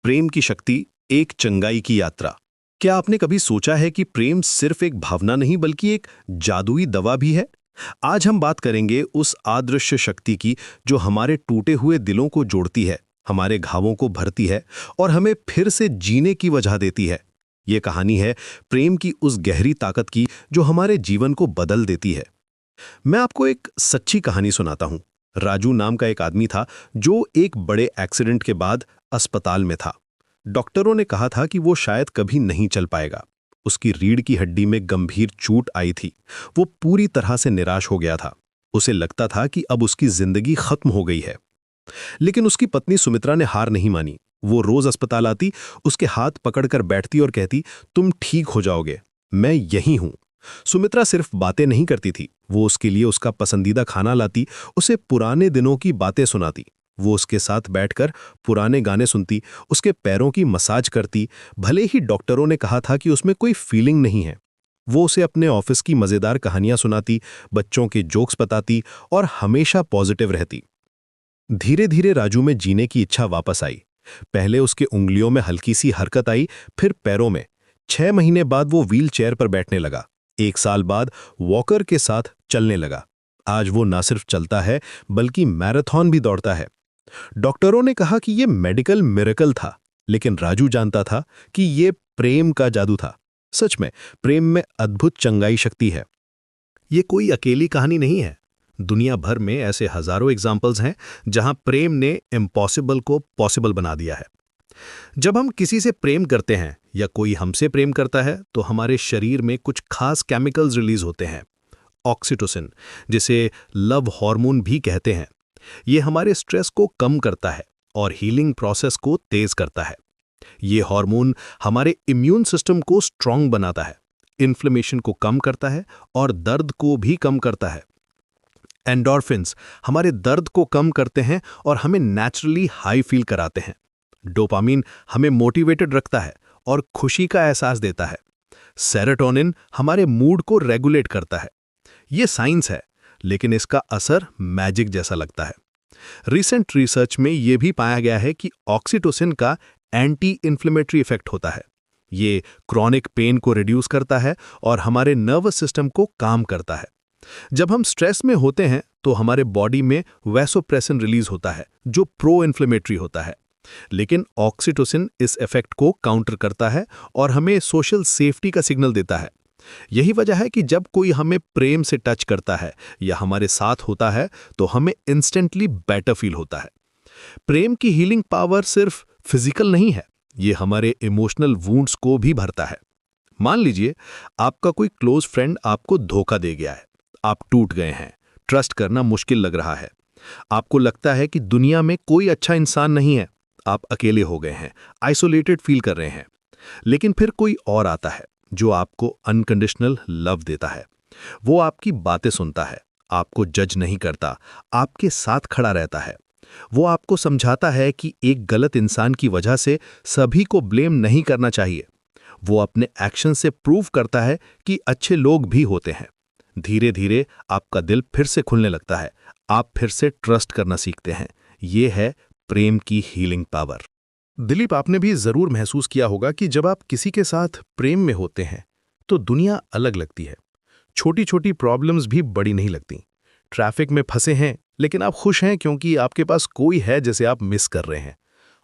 प्रेम की शक्ति, एक चंगाई की यात्रा। क्या आपने कभी सोचा है कि प्रेम सिर्फ एक भावना नहीं बल्कि एक जादुई दवा भी है? आज हम बात करेंगे उस अदृश्य शक्ति की जो हमारे टूटे हुए दिलों को जोड़ती है, हमारे घावों को भरती है और हमें फिर से जीने की वजह देती है। ये कहानी है प्रेम की उस गहरी ताकत की जो हमारे जीवन को बदल देती है। मैं आपको एक सच्ची कहानी सुनाता हूं। राजू नाम का एक आदमी था जो एक बड़े एक्सीडेंट के बाद अस्पताल में था। डॉक्टरों ने कहा था कि वो शायद कभी नहीं चल पाएगा। उसकी रीढ़ की हड्डी में गंभीर चोट आई थी। वो पूरी तरह से निराश हो गया था। उसे लगता था कि अब उसकी जिंदगी खत्म हो गई है। लेकिन उसकी पत्नी सुमित्रा ने हार नहीं मानी। वो रोज अस्पताल आती, उसके हाथ पकड़कर बैठती और कहती, तुम ठीक हो जाओगे, मैं यहीं हूं। सुमित्रा सिर्फ बातें नहीं करती थी, वो उसके लिए उसका पसंदीदा खाना लाती, उसे पुराने दिनों की बातें सुनाती। वो उसके साथ बैठकर पुराने गाने सुनती, उसके पैरों की मसाज करती। भले ही डॉक्टरों ने कहा था कि उसमें कोई फीलिंग नहीं है। वो उसे अपने ऑफिस की मजेदार कहानियां सुनाती, बच्चों के जोक्स बताती और हमेशा पॉजिटिव रहती। धीरे धीरे राजू में जीने की इच्छा वापस आई। पहले उसके उंगलियों में हल्की सी हरकत आई, फिर पैरों में। 6 महीने बाद वो व्हील चेयर पर बैठने लगा। 1 साल बाद वॉकर के साथ चलने लगा। आज वो ना सिर्फ चलता है बल्कि मैराथन भी दौड़ता है। डॉक्टरों ने कहा कि ये मेडिकल मिरेकल था, लेकिन राजू जानता था कि ये प्रेम का जादू था। सच में प्रेम में अद्भुत चंगाई शक्ति है। ये कोई अकेली कहानी नहीं है। दुनिया भर में ऐसे हजारों एग्जाम्पल्स हैं जहां प्रेम ने इम्पॉसिबल को पॉसिबल बना दिया है। जब हम किसी से प्रेम करते हैं या कोई हमसे प्रेम करता है तो हमारे शरीर में कुछ खास केमिकल्स रिलीज होते हैं। ऑक्सीटोसिन, जिसे लव हार्मोन भी कहते हैं, ये हमारे स्ट्रेस को कम करता है और हीलिंग प्रोसेस को तेज करता है। ये हार्मोन हमारे इम्यून सिस्टम को स्ट्रांग बनाता है, इन्फ्लेमेशन को कम करता है और दर्द को भी कम करता है। एंडोर्फिन्स हमारे दर्द को कम करते हैं और हमें नेचुरली हाई फील कराते हैं। डोपामिन हमें मोटिवेटेड रखता है और खुशी का एहसास देता है। सेरोटोनिन हमारे मूड को रेगुलेट करता है। ये साइंस है, लेकिन इसका असर मैजिक जैसा लगता है। रिसेंट रिसर्च में यह भी पाया गया है कि ऑक्सीटोसिन का एंटी इन्फ्लेमेटरी इफेक्ट होता है। ये क्रॉनिक पेन को रिड्यूस करता है और हमारे नर्वस सिस्टम को काम करता है। जब हम स्ट्रेस में होते हैं तो हमारे बॉडी में वैसोप्रेसिन रिलीज होता है जो प्रो इन्फ्लेमेटरी होता है। लेकिन ऑक्सीटोसिन इस इफेक्ट को काउंटर करता है और हमें सोशल सेफ्टी का सिग्नल देता है। यही वजह है कि जब कोई हमें प्रेम से टच करता है या हमारे साथ होता है तो हमें इंस्टेंटली बेटर फील होता है। प्रेम की हीलिंग पावर सिर्फ फिजिकल नहीं है, ये हमारे इमोशनल वुंड्स को भी भरता है। मान लीजिए आपका कोई क्लोज फ्रेंड आपको धोखा दे गया है। आप टूट गए हैं, ट्रस्ट करना मुश्किल लग रहा है। आपको लगता है कि दुनिया में कोई अच्छा इंसान नहीं है। आप अकेले हो गए हैं, आइसोलेटेड फील कर रहे हैं। लेकिन फिर कोई और आता है जो आपको अनकंडीशनल लव देता है। वो आपकी बातें सुनता है, आपको जज नहीं करता, आपके साथ खड़ा रहता है। वो आपको समझाता है कि एक गलत इंसान की वजह से सभी को ब्लेम नहीं करना चाहिए। वो अपने एक्शन से प्रूव करता है कि अच्छे लोग भी होते हैं। धीरे धीरे आपका दिल फिर से खुलने लगता है, आप फिर से ट्रस्ट करना सीखते हैं। ये है प्रेम की हीलिंग पावर। दिलीप, आपने भी जरूर महसूस किया होगा कि जब आप किसी के साथ प्रेम में होते हैं तो दुनिया अलग लगती है। छोटी छोटी प्रॉब्लम्स भी बड़ी नहीं लगती। ट्रैफिक में फंसे हैं लेकिन आप खुश हैं क्योंकि आपके पास कोई है जिसे आप मिस कर रहे हैं।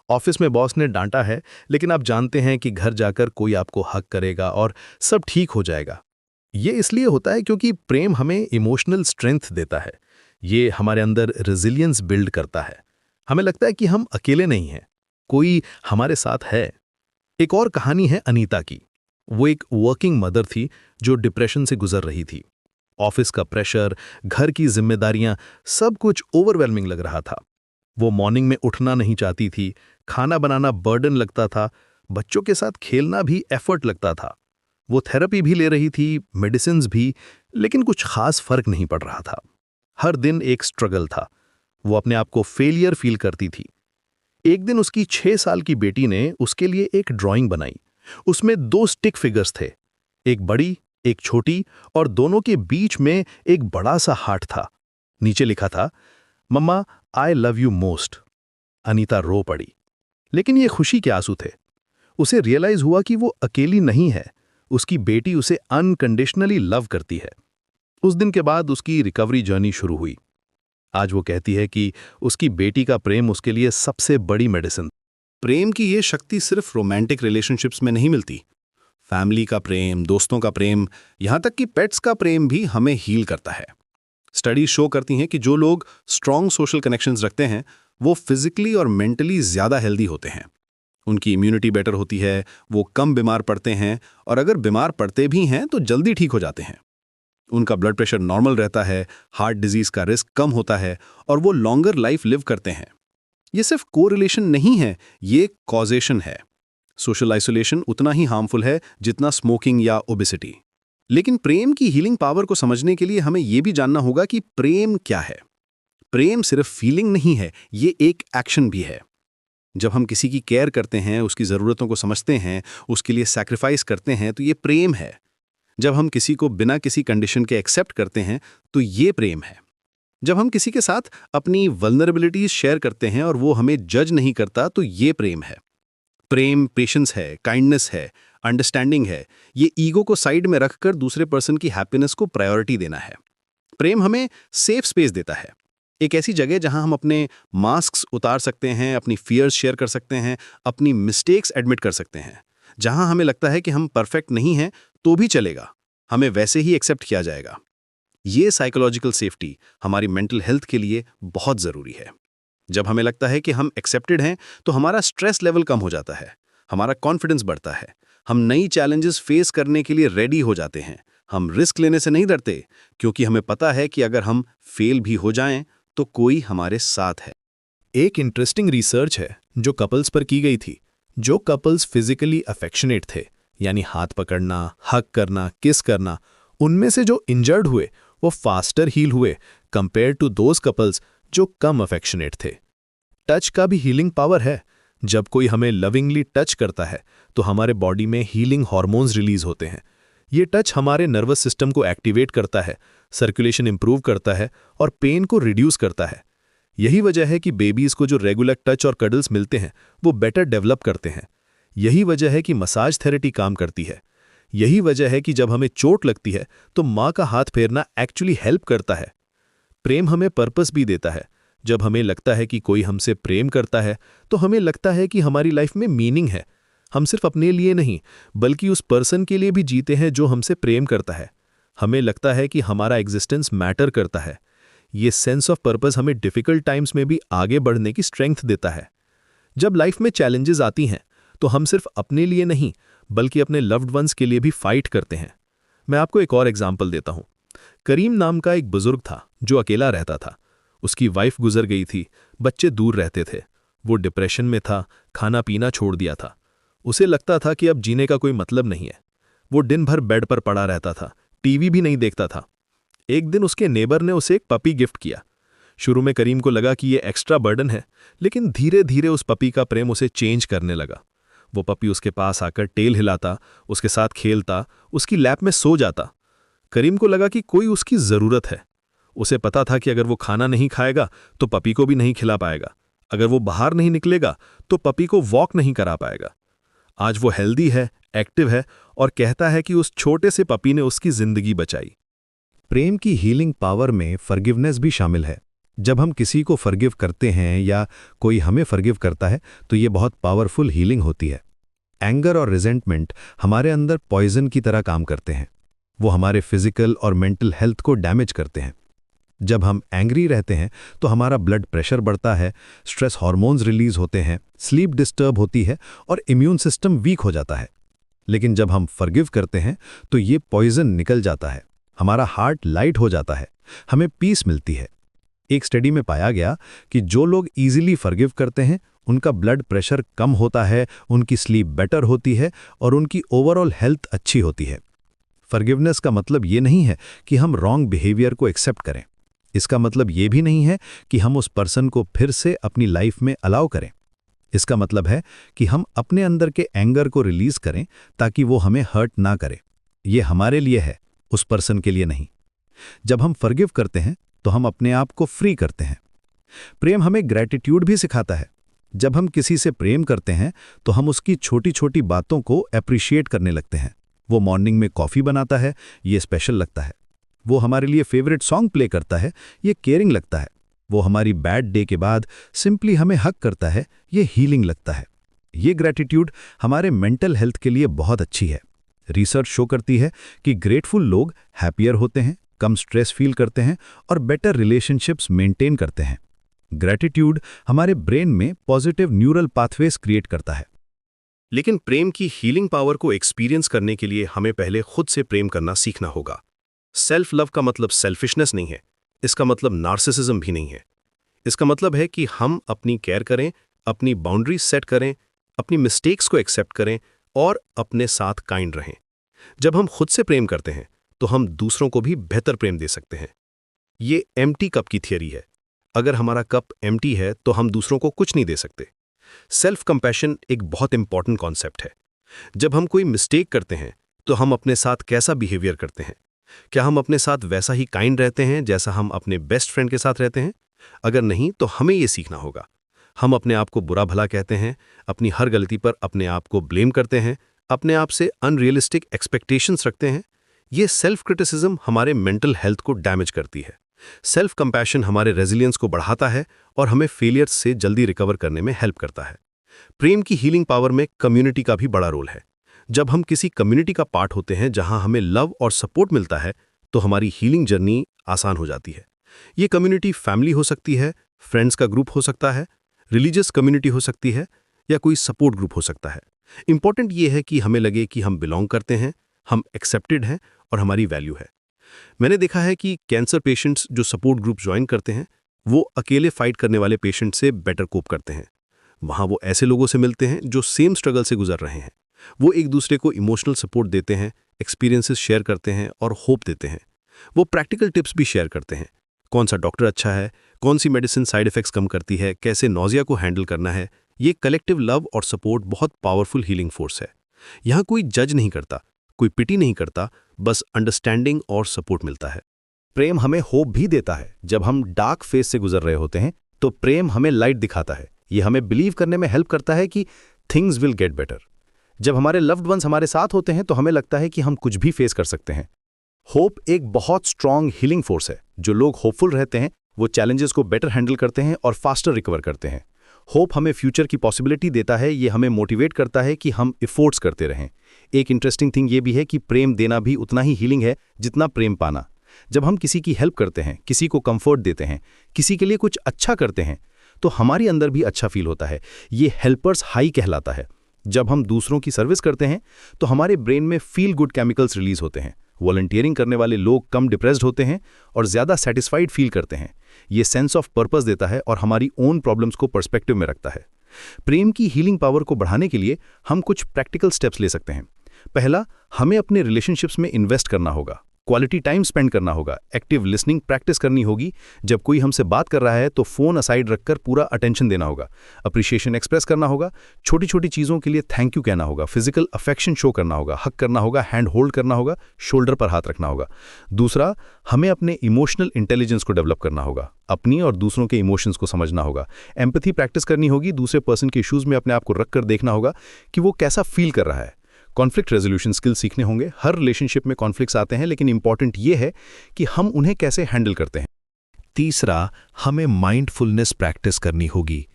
ऑफिस में बॉस ने डांटा है लेकिन आप जानते हैं कि घर जाकर कोई आपको हक करेगा और सब ठीक हो जाएगा। ये इसलिए होता है क्योंकि प्रेम हमें इमोशनल स्ट्रेंथ देता है। ये हमारे अंदर रेजिलियंस बिल्ड करता है। हमें लगता है कि हम अकेले नहीं हैं, कोई हमारे साथ है। एक और कहानी है अनीता की। वो एक वर्किंग मदर थी जो डिप्रेशन से गुजर रही थी। ऑफिस का प्रेशर, घर की जिम्मेदारियां, सब कुछ ओवरवेलमिंग लग रहा था। वो मॉर्निंग में उठना नहीं चाहती थी, खाना बनाना बर्डन लगता था, बच्चों के साथ खेलना भी एफर्ट लगता था। वो थेरेपी भी ले रही थी, मेडिसिन्स भी, लेकिन कुछ खास फर्क नहीं पड़ रहा था। हर दिन एक स्ट्रगल था। वो अपने आप को फेलियर फील करती थी। एक दिन उसकी 6 साल की बेटी ने उसके लिए एक ड्राइंग बनाई। उसमें 2 स्टिक फिगर्स थे, एक बड़ी, एक छोटी, और दोनों के बीच में एक बड़ा सा हार्ट था। नीचे लिखा था, मम्मा I love you most. Anita रो पड़ी। लेकिन ये खुशी के आंसू थे। उसे रियलाइज हुआ कि वो अकेली नहीं है, उसकी बेटी उसे अनकंडीशनली लव करती है। उस दिन के बाद उसकी रिकवरी जर्नी शुरू हुई। आज वो कहती है कि उसकी बेटी का प्रेम उसके लिए सबसे बड़ी मेडिसिन। प्रेम की ये शक्ति सिर्फ रोमांटिक रिलेशनशिप्स में नहीं मिलती। फैमिली का प्रेम, दोस्तों का प्रेम, यहाँ तक कि पेट्स का प्रेम भी हमें हील करता है। स्टडीज शो करती हैं कि जो लोग स्ट्रॉन्ग सोशल कनेक्शंस रखते हैं वो फिजिकली और मेंटली ज़्यादा हेल्दी होते हैं। उनकी इम्यूनिटी बेटर होती है, वो कम बीमार पड़ते हैं, और अगर बीमार पड़ते भी हैं तो जल्दी ठीक हो जाते हैं। उनका ब्लड प्रेशर नॉर्मल रहता है, हार्ट डिजीज का रिस्क कम होता है, और वो लॉन्गर लाइफ लिव करते हैं। ये सिर्फ कोरिलेशन नहीं है, ये कॉजेशन है। सोशल आइसोलेशन उतना ही हार्मफुल है जितना स्मोकिंग या ओबेसिटी। लेकिन प्रेम की हीलिंग पावर को समझने के लिए हमें यह भी जानना होगा कि प्रेम क्या है। प्रेम सिर्फ फीलिंग नहीं है, ये एक एक्शन भी है। जब हम किसी की केयर करते हैं, उसकी ज़रूरतों को समझते हैं, उसके लिए सैक्रिफाइस करते हैं, तो ये प्रेम है। जब हम किसी को बिना किसी कंडीशन के एक्सेप्ट करते हैं, तो ये प्रेम है। जब हम किसी के साथ अपनी वल्नरेबिलिटीज शेयर करते हैं और वो हमें जज नहीं करता, तो ये प्रेम है। प्रेम पेशेंस है, काइंडनेस है, अंडरस्टैंडिंग है। ये ईगो को साइड में रखकर दूसरे पर्सन की हैप्पीनेस को प्रायोरिटी देना है। प्रेम हमें सेफ स्पेस देता है, एक ऐसी जगह जहां हम अपने मास्क्स उतार सकते हैं, अपनी फियर्स शेयर कर सकते हैं, अपनी मिस्टेक्स एडमिट कर सकते हैं। जहां हमें लगता है कि हम परफेक्ट नहीं हैं तो भी चलेगा, हमें वैसे ही एक्सेप्ट किया जाएगा। ये साइकोलॉजिकल सेफ्टी हमारी मेंटल हेल्थ के लिए बहुत ज़रूरी है। जब हमें लगता है कि हम एक्सेप्टेड हैं तो हमारा स्ट्रेस लेवल कम हो जाता है, हमारा कॉन्फिडेंस बढ़ता है, हम नई चैलेंजेस फेस करने के लिए रेडी हो जाते हैं। हम रिस्क लेने से नहीं डरते, क्योंकि हमें पता है कि अगर हम फेल भी हो जाएं तो कोई हमारे साथ है। एक इंटरेस्टिंग रिसर्च है जो कपल्स पर की गई थी। जो कपल्स फिजिकली अफेक्शनेट थे, यानी हाथ पकड़ना, हग करना, किस करना, उनमें से जो इंजर्ड हुए वो फास्टर हील हुए कंपेयर टू दोज कपल्स जो कम अफेक्शनेट थे। टच का भी हीलिंग पावर है। जब कोई हमें लविंगली टच करता है तो हमारे बॉडी में हीलिंग हार्मोन्स रिलीज होते हैं। ये टच हमारे नर्वस सिस्टम को एक्टिवेट करता है, सर्कुलेशन इंप्रूव करता है और पेन को रिड्यूस करता है। यही वजह है कि बेबीज को जो रेगुलर टच और कडल्स मिलते हैं वो बेटर डेवलप करते हैं। यही वजह है कि मसाज थेरेपी काम करती है। यही वजह है कि जब हमें चोट लगती है तो माँ का हाथ फेरना एक्चुअली हेल्प करता है। प्रेम हमें पर्पस भी देता है। जब हमें लगता है कि कोई हमसे प्रेम करता है तो हमें लगता है कि हमारी लाइफ में मीनिंग है। हम सिर्फ अपने लिए नहीं बल्कि उस पर्सन के लिए भी जीते हैं जो हमसे प्रेम करता है। हमें लगता है कि हमारा एग्जिस्टेंस मैटर करता है। ये सेंस ऑफ पर्पस हमें डिफिकल्ट टाइम्स में भी आगे बढ़ने की स्ट्रेंथ देता है। जब लाइफ में चैलेंजेस आती हैं तो हम सिर्फ अपने लिए नहीं बल्कि अपने लव्ड वंस के लिए भी फाइट करते हैं। मैं आपको एक और एग्जाम्पल देता हूँ। करीम नाम का एक बुजुर्ग था जो अकेला रहता था। उसकी वाइफ गुजर गई थी, बच्चे दूर रहते थे। वो डिप्रेशन में था, खाना पीना छोड़ दिया था। उसे लगता था कि अब जीने का कोई मतलब नहीं है। वो दिन भर बेड पर पड़ा रहता था, टीवी भी नहीं देखता था। एक दिन उसके नेबर ने उसे एक पपी गिफ्ट किया। शुरू में करीम को लगा कि ये एक्स्ट्रा बर्डन है, लेकिन धीरे धीरे उस पपी का प्रेम उसे चेंज करने लगा। वो पपी उसके पास आकर टेल हिलाता, उसके साथ खेलता, उसकी लैप में सो जाता। करीम को लगा कि कोई उसकी ज़रूरत है। उसे पता था कि अगर वो खाना नहीं खाएगा तो पपी को भी नहीं खिला पाएगा। अगर वो बाहर नहीं निकलेगा तो पपी को वॉक नहीं करा पाएगा। आज वो हेल्दी है, एक्टिव है और कहता है कि उस छोटे से पपी ने उसकी जिंदगी बचाई। प्रेम की हीलिंग पावर में फॉरगिवनेस भी शामिल है। जब हम किसी को फॉरगिव करते हैं या कोई हमें फॉरगिव करता है तो ये बहुत पावरफुल हीलिंग होती है। एंगर और रिजेंटमेंट हमारे अंदर पॉइजन की तरह काम करते हैं। वो हमारे फिजिकल और मेंटल हेल्थ को डैमेज करते हैं। जब हम एंग्री रहते हैं तो हमारा ब्लड प्रेशर बढ़ता है, स्ट्रेस हार्मोन्स रिलीज होते हैं, स्लीप डिस्टर्ब होती है और इम्यून सिस्टम वीक हो जाता है। लेकिन जब हम फॉरगिव करते हैं तो ये पॉइजन निकल जाता है, हमारा हार्ट लाइट हो जाता है, हमें पीस मिलती है। एक स्टडी में पाया गया कि जो लोग इजीली फॉरगिव करते हैं उनका ब्लड प्रेशर कम होता है, उनकी स्लीप बेटर होती है और उनकी ओवरऑल हेल्थ अच्छी होती है। फॉरगिवनेस का मतलब ये नहीं है कि हम रॉन्ग बिहेवियर को एक्सेप्ट करें। इसका मतलब ये भी नहीं है कि हम उस पर्सन को फिर से अपनी लाइफ में अलाउ करें। इसका मतलब है कि हम अपने अंदर के एंगर को रिलीज करें ताकि वो हमें हर्ट ना करे। ये हमारे लिए है, उस पर्सन के लिए नहीं। जब हम फॉरगिव करते हैं तो हम अपने आप को फ्री करते हैं। प्रेम हमें ग्रैटिट्यूड भी सिखाता है। जब हम किसी से प्रेम करते हैं तो हम उसकी छोटी छोटी बातों को अप्रिशिएट करने लगते हैं। वो मॉर्निंग में कॉफ़ी बनाता है, ये स्पेशल लगता है। वो हमारे लिए फेवरेट सॉन्ग प्ले करता है, ये केयरिंग लगता है। वो हमारी बैड डे के बाद सिंपली हमें हक करता है, ये हीलिंग लगता है। ये ग्रैटिट्यूड हमारे मेंटल हेल्थ के लिए बहुत अच्छी है। रिसर्च शो करती है कि ग्रेटफुल लोग हैप्पियर होते हैं, कम स्ट्रेस फील करते हैं और बेटर रिलेशनशिप्स मेंटेन करते हैं। ग्रैटिट्यूड हमारे ब्रेन में पॉजिटिव न्यूरल पाथवेज क्रिएट करता है। लेकिन प्रेम की हीलिंग पावर को एक्सपीरियंस करने के लिए हमें पहले खुद से प्रेम करना सीखना होगा। सेल्फ लव का मतलब सेल्फिशनेस नहीं है, इसका मतलब नार्सिसिज्म भी नहीं है। इसका मतलब है कि हम अपनी केयर करें, अपनी बाउंड्रीज सेट करें, अपनी मिस्टेक्स को एक्सेप्ट करें और अपने साथ काइंड रहें। जब हम खुद से प्रेम करते हैं तो हम दूसरों को भी बेहतर प्रेम दे सकते हैं। ये एम्प्टी कप की थियरी है। अगर हमारा कप एम्प्टी है तो हम दूसरों को कुछ नहीं दे सकते। सेल्फ कंपैशन एक बहुत इंपॉर्टेंट कॉन्सेप्ट है। जब हम कोई मिस्टेक करते हैं तो हम अपने साथ कैसा बिहेवियर करते हैं? क्या हम अपने साथ वैसा ही काइंड रहते हैं जैसा हम अपने बेस्ट फ्रेंड के साथ रहते हैं? अगर नहीं तो हमें ये सीखना होगा। हम अपने आप को बुरा भला कहते हैं, अपनी हर गलती पर अपने आप को ब्लेम करते हैं, अपने आप से अनरियलिस्टिक एक्सपेक्टेशंस रखते हैं। ये सेल्फ क्रिटिसिज्म हमारे मेंटल हेल्थ को डैमेज करती है। सेल्फ कंपैशन हमारे रेजिलियंस को बढ़ाता है और हमें फेलियर्स से जल्दी रिकवर करने में हेल्प करता है। प्रेम की हीलिंग पावर में कम्युनिटी का भी बड़ा रोल है। जब हम किसी कम्युनिटी का पार्ट होते हैं जहां हमें लव और सपोर्ट मिलता है तो हमारी हीलिंग जर्नी आसान हो जाती है। ये कम्युनिटी फैमिली हो सकती है, फ्रेंड्स का ग्रुप हो सकता है, रिलीजियस कम्युनिटी हो सकती है या कोई सपोर्ट ग्रुप हो सकता है। इंपॉर्टेंट ये है कि हमें लगे कि हम बिलोंग करते हैं, हम एक्सेप्टेड हैं और हमारी वैल्यू है। मैंने देखा है कि कैंसर पेशेंट्स जो सपोर्ट ग्रुप ज्वाइन करते हैं वो अकेले फाइट करने वाले पेशेंट से बेटर कोप करते हैं। वहाँ वो ऐसे लोगों से मिलते हैं जो सेम स्ट्रगल से गुजर रहे हैं। वो एक दूसरे को इमोशनल सपोर्ट देते हैं, एक्सपीरियंसेस शेयर करते हैं और होप देते हैं। वो प्रैक्टिकल टिप्स भी शेयर करते हैं, कौन सा डॉक्टर अच्छा है, कौन सी मेडिसिन साइड इफेक्ट्स कम करती है, कैसे नौजिया को हैंडल करना है। ये कलेक्टिव लव और सपोर्ट बहुत पावरफुल हीलिंग फोर्स है। यहाँ कोई जज नहीं करता, कोई पिटी नहीं करता, बस अंडरस्टैंडिंग और सपोर्ट मिलता है। प्रेम हमें होप भी देता है। जब हम डार्क फेज से गुजर रहे होते हैं तो प्रेम हमें लाइट दिखाता है। ये हमें बिलीव करने में हेल्प करता है कि थिंग्स विल गेट बेटर। जब हमारे लव्ड वंस हमारे साथ होते हैं तो हमें लगता है कि हम कुछ भी फेस कर सकते हैं। होप एक बहुत स्ट्रांग हीलिंग फोर्स है। जो लोग होपफुल रहते हैं वो चैलेंजेस को बेटर हैंडल करते हैं और फास्टर रिकवर करते हैं। होप हमें फ्यूचर की पॉसिबिलिटी देता है। ये हमें मोटिवेट करता है कि हम एफर्ट्स करते रहें। एक इंटरेस्टिंग थिंग ये भी है कि प्रेम देना भी उतना ही हीलिंग है जितना प्रेम पाना। जब हम किसी की हेल्प करते हैं, किसी को कंफर्ट देते हैं, किसी के लिए कुछ अच्छा करते हैं तो हमारी अंदर भी अच्छा फील होता है। ये हेल्पर्स हाई कहलाता है। जब हम दूसरों की सर्विस करते हैं तो हमारे ब्रेन में फील गुड केमिकल्स रिलीज होते हैं। वॉलंटियरिंग करने वाले लोग कम डिप्रेस्ड होते हैं और ज़्यादा सेटिस्फाइड फील करते हैं। ये सेंस ऑफ पर्पस देता है और हमारी ओन प्रॉब्लम्स को पर्सपेक्टिव में रखता है। प्रेम की हीलिंग पावर को बढ़ाने के लिए हम कुछ प्रैक्टिकल स्टेप्स ले सकते हैं। पहला, हमें अपने रिलेशनशिप्स में इन्वेस्ट करना होगा, क्वालिटी टाइम स्पेंड करना होगा, एक्टिव लिसनिंग प्रैक्टिस करनी होगी। जब कोई हमसे बात कर रहा है तो फोन असाइड रखकर पूरा अटेंशन देना होगा, अप्रिशिएशन एक्सप्रेस करना होगा, छोटी छोटी चीज़ों के लिए थैंक यू कहना होगा, फिजिकल अफेक्शन शो करना होगा, हक करना होगा, हैंड होल्ड करना होगा, शोल्डर पर हाथ रखना होगा। दूसरा, हमें अपने इमोशनल इंटेलिजेंस को डेवलप करना होगा, अपनी और दूसरों के इमोशंस को समझना होगा, एम्पैथी प्रैक्टिस करनी होगी, दूसरे पर्सन के इश्यूज में अपने आप को रखकर देखना होगा कि वो कैसा फील कर रहा है। कॉन्फ्लिक्ट रेजोल्यूशन स्किल सीखने होंगे। हर रिलेशनशिप में कॉन्फ्लिक्ट्स आते हैं, लेकिन इंपॉर्टेंट ये है कि हम उन्हें कैसे हैंडल करते हैं। तीसरा, हमें माइंडफुलनेस प्रैक्टिस करनी होगी।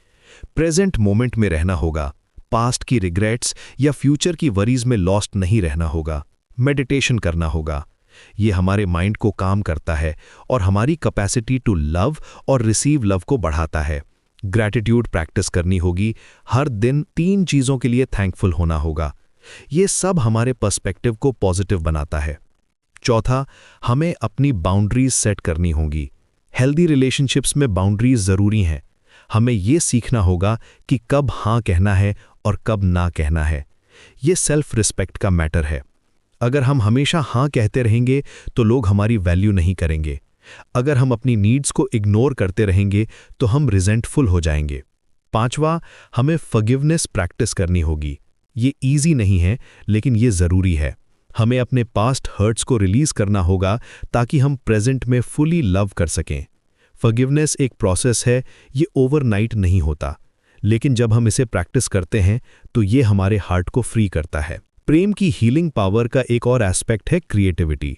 प्रेजेंट मोमेंट में रहना होगा, पास्ट की रिग्रेट्स या फ्यूचर की वरीज में लॉस्ट नहीं रहना होगा। मेडिटेशन करना होगा। ये हमारे माइंड को काम करता है और हमारी कैपेसिटी टू लव और रिसीव लव को बढ़ाता है। ग्रैटिट्यूड प्रैक्टिस करनी होगी। हर दिन 3 चीज़ों के लिए थैंकफुल होना होगा। ये सब हमारे पर्सपेक्टिव को पॉजिटिव बनाता है। चौथा, हमें अपनी बाउंड्रीज सेट करनी होगी। हेल्दी रिलेशनशिप्स में बाउंड्रीज ज़रूरी हैं। हमें ये सीखना होगा कि कब हाँ कहना है और कब ना कहना है। ये सेल्फ रिस्पेक्ट का मैटर है। अगर हम हमेशा हाँ कहते रहेंगे तो लोग हमारी वैल्यू नहीं करेंगे। अगर हम अपनी नीड्स को इग्नोर करते रहेंगे तो हम रिजेंटफुल हो जाएंगे। पांचवा, हमें फॉरगिवनेस प्रैक्टिस करनी होगी। ये ईजी नहीं है, लेकिन ये ज़रूरी है। हमें अपने पास्ट हर्ट्स को रिलीज़ करना होगा ताकि हम प्रेजेंट में फुली लव कर सकें। फॉरगिवनेस एक प्रोसेस है, ये ओवरनाइट नहीं होता, लेकिन जब हम इसे प्रैक्टिस करते हैं तो ये हमारे हार्ट को फ्री करता है। प्रेम की हीलिंग पावर का एक और एस्पेक्ट है क्रिएटिविटी।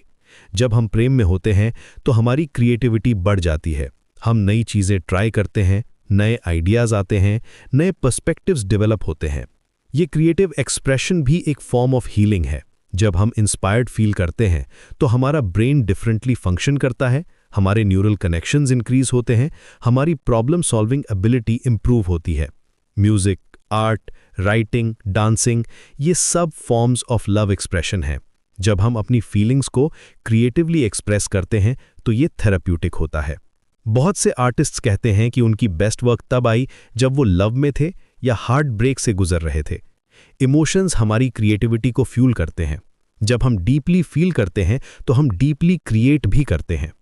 जब हम प्रेम में होते हैं तो हमारी क्रिएटिविटी बढ़ जाती है। हम नई चीज़ें ट्राई करते हैं, नए आइडियाज़ आते हैं, नए पर्सपेक्टिव्स डेवलप होते हैं। ये क्रिएटिव एक्सप्रेशन भी एक फॉर्म ऑफ हीलिंग है। जब हम इंस्पायर्ड फील करते हैं तो हमारा ब्रेन डिफरेंटली फंक्शन करता है, हमारे न्यूरल कनेक्शंस इंक्रीज होते हैं, हमारी प्रॉब्लम सॉल्विंग एबिलिटी इंप्रूव होती है। म्यूजिक, आर्ट, राइटिंग, डांसिंग, ये सब फॉर्म्स ऑफ लव एक्सप्रेशन हैं। जब हम अपनी फीलिंग्स को क्रिएटिवली एक्सप्रेस करते हैं तो ये थेराप्यूटिक होता है। बहुत से आर्टिस्ट्स कहते हैं कि उनकी बेस्ट वर्क तब आई जब वो लव में थे या हार्ट ब्रेक से गुजर रहे थे। इमोशंस हमारी क्रिएटिविटी को फ्यूल करते हैं। जब हम डीपली फील करते हैं तो हम डीपली क्रिएट भी करते हैं।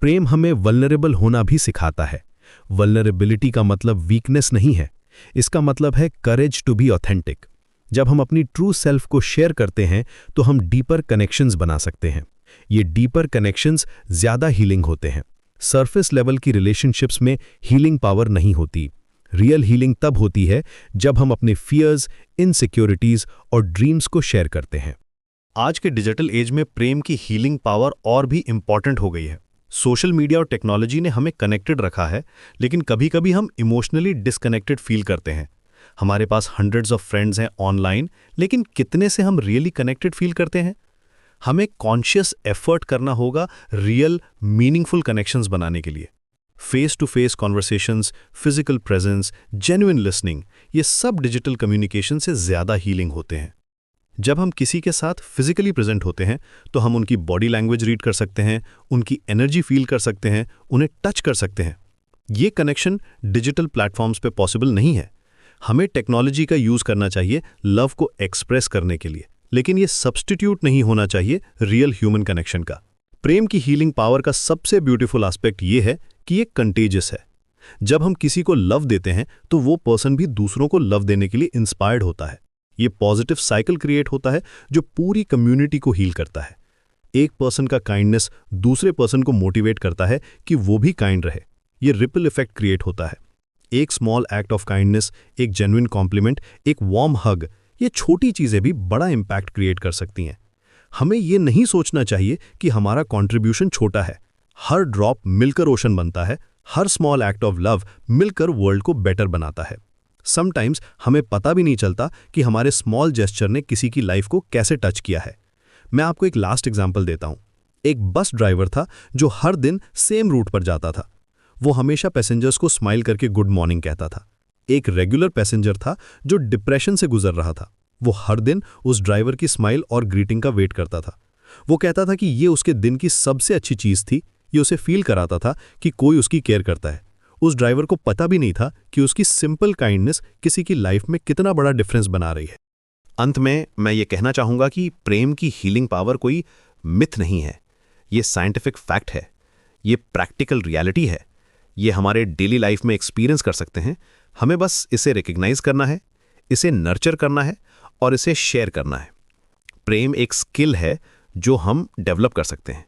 प्रेम हमें वल्नरेबल होना भी सिखाता है। वल्नरेबिलिटी का मतलब वीकनेस नहीं है, इसका मतलब है करेज टू बी ऑथेंटिक। जब हम अपनी ट्रू सेल्फ को शेयर करते हैं तो हम डीपर कनेक्शंस बना सकते हैं। ये डीपर कनेक्शंस ज़्यादा हीलिंग होते हैं। सरफेस लेवल की रिलेशनशिप्स में हीलिंग पावर नहीं होती। रियल हीलिंग तब होती है जब हम अपने फियर्स, इनसिक्योरिटीज और ड्रीम्स को शेयर करते हैं। आज के डिजिटल एज में प्रेम की हीलिंग पावर और भी इंपॉर्टेंट हो गई है। सोशल मीडिया और टेक्नोलॉजी ने हमें कनेक्टेड रखा है, लेकिन कभी-कभी हम इमोशनली डिस्कनेक्टेड फील करते हैं। हमारे पास हंड्रेड्स ऑफ फ्रेंड्स हैं ऑनलाइन, लेकिन कितने से हम रियली कनेक्टेड फील करते हैं? हमें कॉन्शियस एफर्ट करना होगा रियल मीनिंगफुल कनेक्शंस बनाने के लिए। Face to face conversations, physical presence, genuine listening, ये सब डिजिटल कम्युनिकेशन से ज़्यादा हीलिंग होते हैं। जब हम किसी के साथ फिजिकली प्रेजेंट होते हैं तो हम उनकी बॉडी लैंग्वेज रीड कर सकते हैं, उनकी एनर्जी फील कर सकते हैं, उन्हें टच कर सकते हैं। ये कनेक्शन डिजिटल प्लेटफॉर्म्स पे पॉसिबल नहीं है। हमें टेक्नोलॉजी का यूज़ करना चाहिए लव को एक्सप्रेस करने के लिए, लेकिन ये सब्स्टिट्यूट नहीं होना चाहिए रियल ह्यूमन कनेक्शन का। प्रेम की हीलिंग पावर का सबसे ब्यूटीफुल एस्पेक्ट ये है कि ये कंटेजियस है। जब हम किसी को लव देते हैं तो वो पर्सन भी दूसरों को लव देने के लिए इंस्पायर्ड होता है। ये पॉजिटिव साइकिल क्रिएट होता है जो पूरी कम्युनिटी को हील करता है। एक पर्सन का काइंडनेस दूसरे पर्सन को मोटिवेट करता है कि वो भी काइंड रहे। ये रिपल इफेक्ट क्रिएट होता है। एक स्मॉल एक्ट ऑफ काइंडनेस, एक जेन्युइन कॉम्प्लीमेंट, एक वार्म हग, ये छोटी चीज़ें भी बड़ा इम्पैक्ट क्रिएट कर सकती हैं। हमें ये नहीं सोचना चाहिए कि हमारा कॉन्ट्रीब्यूशन छोटा है। हर ड्रॉप मिलकर ओशन बनता है। हर स्मॉल एक्ट ऑफ लव मिलकर वर्ल्ड को बेटर बनाता है। समटाइम्स हमें पता भी नहीं चलता कि हमारे स्मॉल जेस्चर ने किसी की लाइफ को कैसे टच किया है। मैं आपको एक लास्ट एग्जाम्पल देता हूँ। एक बस ड्राइवर था जो हर दिन सेम रूट पर जाता था। वो हमेशा पैसेंजर्स को स्माइल करके गुड मॉर्निंग कहता था। एक रेगुलर पैसेंजर था जो डिप्रेशन से गुजर रहा था। वो हर दिन उस ड्राइवर की स्माइल और ग्रीटिंग का वेट करता था। वो कहता था कि ये उसके दिन की सबसे अच्छी चीज़ थी। ये उसे फील कराता था कि कोई उसकी केयर करता है। उस ड्राइवर को पता भी नहीं था कि उसकी सिंपल काइंडनेस किसी की लाइफ में कितना बड़ा डिफरेंस बना रही है। अंत में मैं ये कहना चाहूँगा कि प्रेम की हीलिंग पावर कोई मिथ नहीं है। ये साइंटिफिक फैक्ट है। ये प्रैक्टिकल रियलिटी है। ये हमारे डेली लाइफ में एक्सपीरियंस कर सकते हैं। हमें बस इसे रिकग्नाइज करना है, इसे नर्चर करना है और इसे शेयर करना है। प्रेम एक स्किल है जो हम डेवलप कर सकते हैं।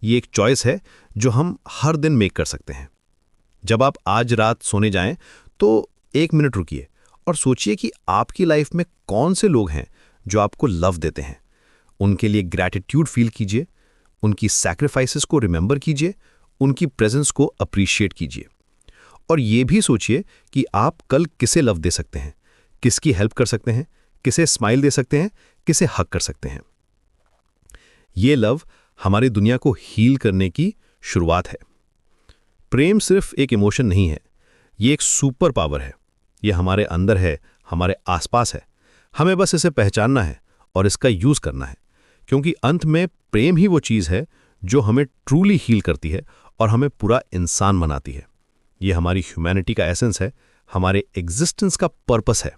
ये एक चॉइस है जो हम हर दिन मेक कर सकते हैं। जब आप आज रात सोने जाएं तो 1 मिनट रुकिए और सोचिए कि आपकी लाइफ में कौन से लोग हैं जो आपको लव देते हैं। उनके लिए ग्रैटिट्यूड फील कीजिए, उनकी सैक्रिफाइसेस को रिमेंबर कीजिए, उनकी प्रेजेंस को अप्रिशिएट कीजिए। और ये भी सोचिए कि आप कल किसे लव दे सकते हैं, किसकी हेल्प कर सकते हैं, किसे स्माइल दे सकते हैं, किसे हग कर सकते हैं। ये लव हमारी दुनिया को हील करने की शुरुआत है। प्रेम सिर्फ एक इमोशन नहीं है, ये एक सुपर पावर है। ये हमारे अंदर है, हमारे आसपास है। हमें बस इसे पहचानना है और इसका यूज़ करना है, क्योंकि अंत में प्रेम ही वो चीज़ है जो हमें ट्रूली हील करती है और हमें पूरा इंसान बनाती है। ये हमारी ह्यूमैनिटी का एसेंस है, हमारे एग्जिस्टेंस का पर्पस है।